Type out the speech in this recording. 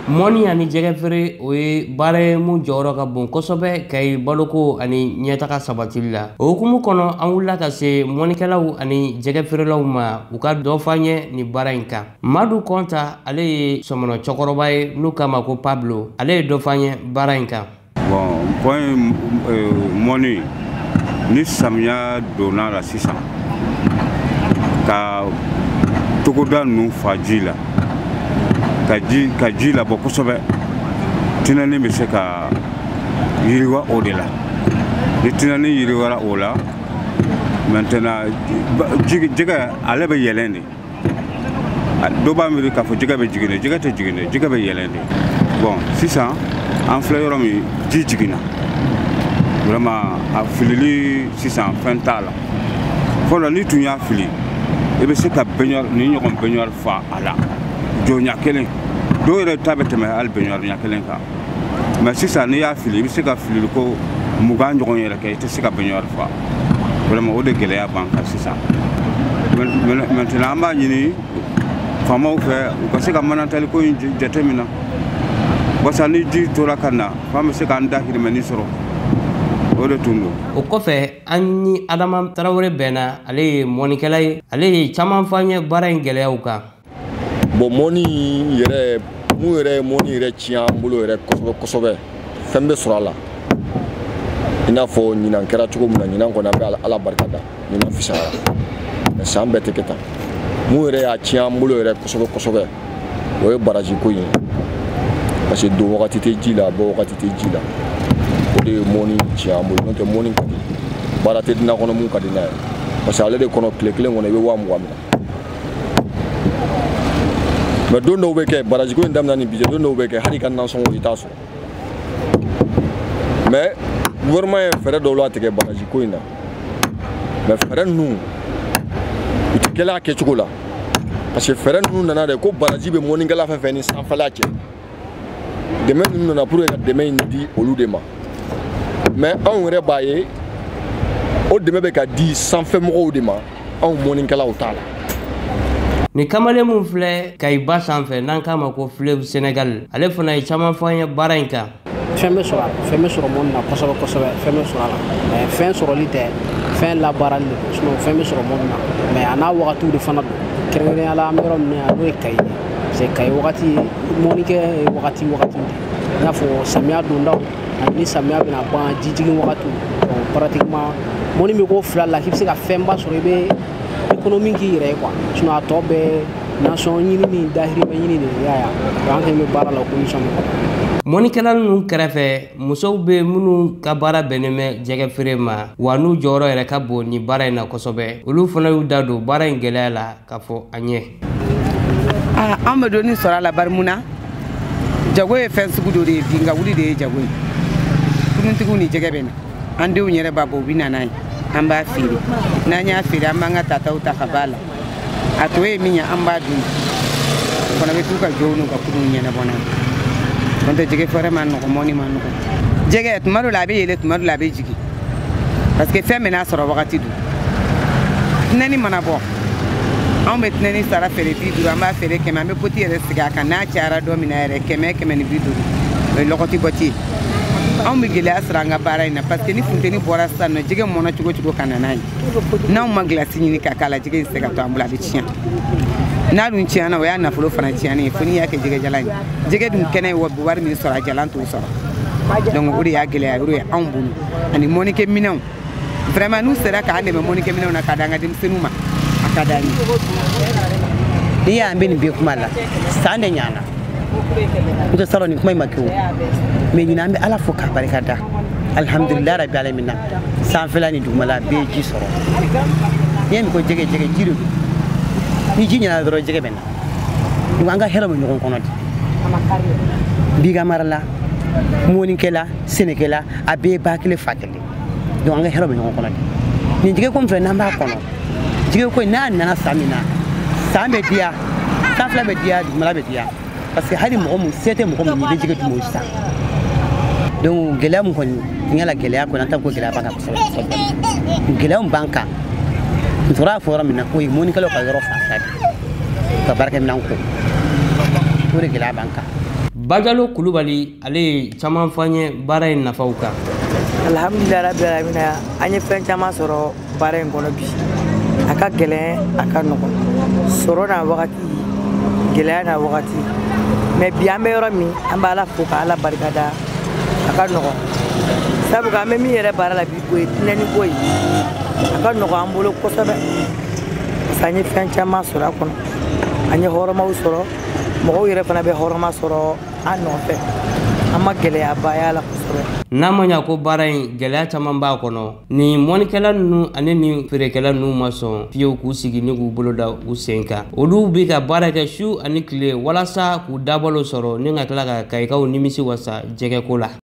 Mɔni ani jɛgɛ feere o ye baara ye mun jɔyɔrɔ ka bon kosɛbɛ Kayi baloko ani ɲɛtaga sabatili la. O hukumu kɔnɔ an wulila ka se mɔnikɛlaw ani jɛgɛ feerelaw ma u ka dɔ f'an ye nin baara in kan. Madu Kɔnta ale ye sɔmɔnɔ cɛkɔrɔba ye n'u k'a ma ko Pablo. Ale ye dɔ f'an ye baara in kan. Bon, point mɔni ni samiya donna la sisan ka togoda ninnu fa ji la ka ji labɔ kosɛbɛ tinani bɛ se ka yiriwa o de la ni tinani yiriwara o la maintenant jɛgɛ ale bɛ yɛlɛn de dɔ b'a miiri k'a fɔ jɛgɛ bɛ jigin jɛgɛ tɛ jigin jɛgɛ bɛ yɛlɛn de bon sisan an filɛ yɔrɔ min ji jiginna vraiment a filili sisan fɛn t'a la fɔlɔ ni tun y'a fili i bɛ se ka ni ɲɔgɔn beignoire fa a la jɔ ɲɛ kelen dɔw yɛrɛ ta bɛ tɛmɛ hali beignoire ɲɛ kelen kan mais sisan n'i y'a fili i bɛ se ka filili ko 20 ɲɔgɔn yɛrɛ kɛ i tɛ se ka beignoire fa vraiment o de gɛlɛya b'an kan sisan maintenant an b'a ɲini faamaw fɛ u ka se ka manatali ko in jateminɛ wasa ni ji tora ka na f'an bɛ se k'an dahirimɛni sɔrɔ o de tun don. O kɔfɛ an ni Adama Tarawele bɛnna ale ye mɔnikɛla ye ale ye caman f'an ye baara in gɛlɛyaw kan. Bon mɔni yɛrɛ mun yɛrɛ mɔni yɛrɛ tiɲɛ an bolo yɛrɛ kosɛbɛ fɛn bɛ sɔrɔ a la i n'a fɔ ɲinan kɛra cogo min na ɲinan kɔni an bɛ Ala barika da ɲinan fisayara mais san bɛɛ tɛ kɛ tan mun yɛrɛ y'a tiɲɛ an bolo yɛrɛ kosɛbɛ o ye baraji ko in parce que don wagati tɛ ji la bɔ wagati tɛ ji la o de ye mɔni tiɲɛ an bolo n'o tɛ mɔni ka di baara tɛ diinɛ kɔnɔ mun ka di n'a ye parce que ale de kɔnɔ tile kelen kɔnɔ i bɛ 20 minɛ mais don dɔw bɛ kɛ baraji ko in daminɛ ni bi cɛ don dɔw bɛ kɛ hali ka nasɔngɔ i t'a sɔrɔ mais gouvernement ye fɛɛrɛ dɔw latigɛ baraji ko in na mais fɛɛrɛ ninnu u tɛ kɛlɛ a kɛcogo la parce que fɛɛrɛ ninnu nana de ko baraji bɛ mɔnikɛla fɛn fɛn ni sanfɛla cɛ dɛmɛ ninnu nana pour que ka dɛmɛ in di olu de ma mais anw yɛrɛ b'a ye o dɛmɛ bɛ ka di sanfɛmɔgɔw de ma anw mɔnikɛlaw t'a la. Ni kamalen mun filɛ Kayi ba sanfɛ n'an k'a ma ko Fleuve Sénégal ale fana ye caman f'an ye baara in kan. Fɛn bɛ sɔrɔ a la fɛn bɛ sɔrɔ mɔni na kosɛbɛ fɛn bɛ sɔrɔ a la mais fɛn sɔrɔli tɛ fɛn labaarali de don sinon fɛn bɛ sɔrɔ mɔni na mais a n'a wagatiw de fana don kɛrɛnkɛrɛnnenya la an bɛ yɔrɔ min na n'o ye Kayi ye parce que Kayi wagati mɔnikɛ ye wagati de i n'a fɔ samiya dondaw ani ni samiya bɛna ban ji jigin wagatiw donc pratiquement mɔni bɛ k'o fila la k'i bɛ se ka fɛnba sɔrɔ i bɛ économie k'i yɛrɛ ye quoi sinon a tɔ bɛɛ nasɔn ɲini ni dahirimɛ ɲini de y'a ye an kɛlen bɛ baara la o condition min kɔnɔ. Mɔnikɛla ninnu kɛrɛfɛ musow bɛ minnu ka baara bɛnnen bɛ jɛgɛ feere ma wa n'u jɔyɔrɔ yɛrɛ ka bon ni baara in na kosɛbɛ olu fana y'u da don baara in gɛlɛya la k'a fɔ an ye. An bɛ dɔɔnin sɔrɔ a la bari mun na jago ye fɛn sugu dɔ de ye bi nka wuli de ye jago ye kununtigiw ni jɛgɛ bɛ na an denw yɛrɛ b'a bɔ u bɛ na n'a ye an b'a feere n'an y'a feere an b'an ka tataw ta ka b'a la a tɔ ye min ye an b'a dun o fana bɛ t'u ka jɔw n'u ka kurunw ɲɛnabɔ n'a ye n'o tɛ jɛgɛ feere ma nɔgɔn mɔni ma nɔgɔn jɛgɛ tuma dɔ la a bɛ yɛlɛ tuma dɔ la a bɛ jigin parce que fɛn bɛɛ n'a sɔrɔ wagati don tinɛni mana bɔ anw bɛ tinɛni sara feere 50 an b'a feere 100 an bɛ poti yɛrɛ sigi a kan n'a cayara dɔ min na yɛrɛ 100 ni 50 o ye lɔgɔti bɔ ten anw bɛ gɛlɛya sɔrɔ an ka baara in na parce que ni funteni bɔra sisan nɔ jɛgɛ mɔna cogo cogo ka na n'a ye n'anw ma gilasi ɲini ka k'a la jɛgɛ in tɛ se ka to an bolo a bɛ tiɲɛ n'a dun tiɲɛna o y'a nafolo fana tiɲɛnen ye fo n'i y'a kɛ jɛgɛ jalan ye jɛgɛ dun kɛnɛ ye wari min sɔrɔ a jalan t'o sɔrɔ donc o de y'a gɛlɛya o de ye anw bolo ani mɔnikɛ minɛnw vraiment n'u sera k'an dɛmɛ mɔnikɛ minɛnw na ka di an ka denmisɛnninw ma a ka d'an ye. N'i y'an bɛ nin bɛɛ kuma la san de ɲana n tɛ sɔrɔ nin kuma in ma kɛ o mais ɲinan an bɛ Ala fo k'a barika da alhamdulilayi rabi alamina sanfɛla ni dugumala bɛɛ ye ji sɔrɔ n'i ye nin ko jɛgɛ ji de don ni ji ɲɛna dɔrɔn jɛgɛ bɛ na donc an ka hɛrɛ bɛ ɲɔgɔn kɔnɔ de biga mara la mɔnikɛla sɛnɛkɛla a bɛɛ ye ba kelen fa kelen donc an ka hɛrɛ bɛ ɲɔgɔn kɔnɔ de nin jɛgɛ ko min filɛ n'an b'a kɔnɔ jɛgɛ ko in n'a nana san min na san bɛ diya sanfɛla bɛ diya dugumala bɛ diya parce que hali mɔgɔ mun se tɛ mɔgɔ mun ye i bɛ jɛgɛ dun o sisan donc gɛlɛya mun kɔni n yala gɛlɛya kɔni an t'a fɔ ko gɛlɛya b'an kan kosɛbɛ gɛlɛya mun b'an kan n tora a fɔ yɔrɔ min na o ye mɔnikɛlaw ka yɔrɔ fanfɛla de ka baarakɛminɛn ko o de gɛlɛya b'an kan. Bajalo Kulubali ale caman fanye baara in nafaw kan. Alhamdulillah rabbil alamin an ye fɛn caman sɔrɔ baara in kɔnɔ bi. A ka gɛlɛn a ka nɔgɔn. Sɔrɔ n'a wagati gɛlɛya n'a wagati. Mais bi an bɛ yɔrɔ min an bɛ Ala fo ka Ala barikada a ka nɔgɔn. Sabu an bɛ min yɛrɛ baara la bi o ye tinɛni ko ye. A ka nɔgɔn an bolo kosɛbɛ. Parce que an ye fɛn caman sɔrɔ a kɔnɔ. An ye hɔrɔmaw sɔrɔ. Mɔgɔw yɛrɛ fana bɛ hɔrɔma sɔrɔ an nɔfɛ. An ma gɛlɛya ba y'a la kosɛbɛ. N'a ma ɲa ko baara in gɛlɛya caman b'a kɔnɔ, ni mɔnikɛla ninnu ani ni feerekɛla ninnu ma sɔn fiyewu k'u sigi ni k'u bolo da u sen kan. Olu bɛ ka baara kɛ su ani tile walasa k'u dabalo sɔrɔ ni ka tila ka kayikaw nimisi wasa jɛgɛko la.